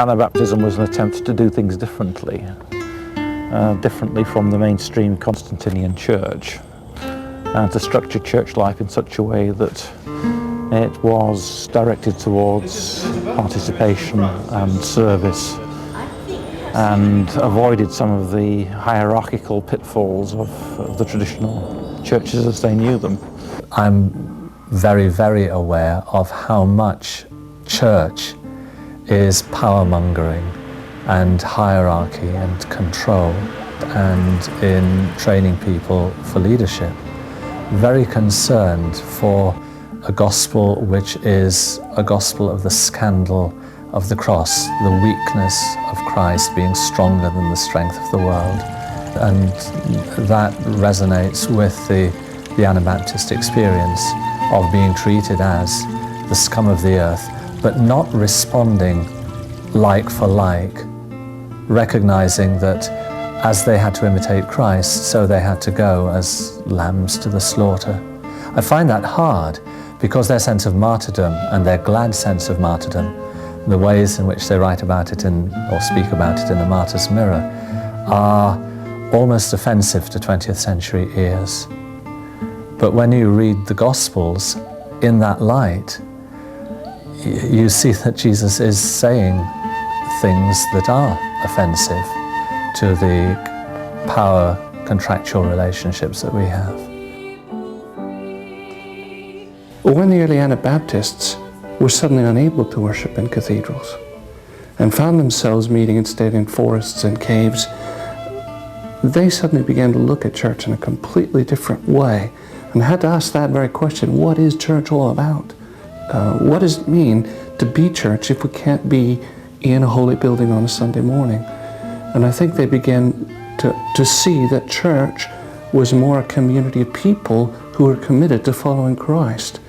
Anabaptism was an attempt to do things differently from the mainstream Constantinian church, and to structure church life in such a way that it was directed towards participation and service, and avoided some of the hierarchical pitfalls of the traditional churches as they knew them. I'm very, very aware of how much church is power-mongering and hierarchy and control, and in training people for leadership. Very concerned for a gospel which is a gospel of the scandal of the cross, the weakness of Christ being stronger than the strength of the world. And that resonates with the Anabaptist experience of being treated as the scum of the earth, but not responding like for like, recognizing that as they had to imitate Christ, so they had to go as lambs to the slaughter. I find that hard because their sense of martyrdom and their glad sense of martyrdom, the ways in which they write about it or speak about it in the Martyr's Mirror, are almost offensive to 20th century ears. But when you read the Gospels in that light, you see that Jesus is saying things that are offensive to the power contractual relationships that we have. When the early Anabaptists were suddenly unable to worship in cathedrals and found themselves meeting instead in forests and caves, they suddenly began to look at church in a completely different way and had to ask that very question: what is church all about? What does it mean to be church if we can't be in a holy building on a Sunday morning? And I think they began to see that church was more a community of people who were committed to following Christ.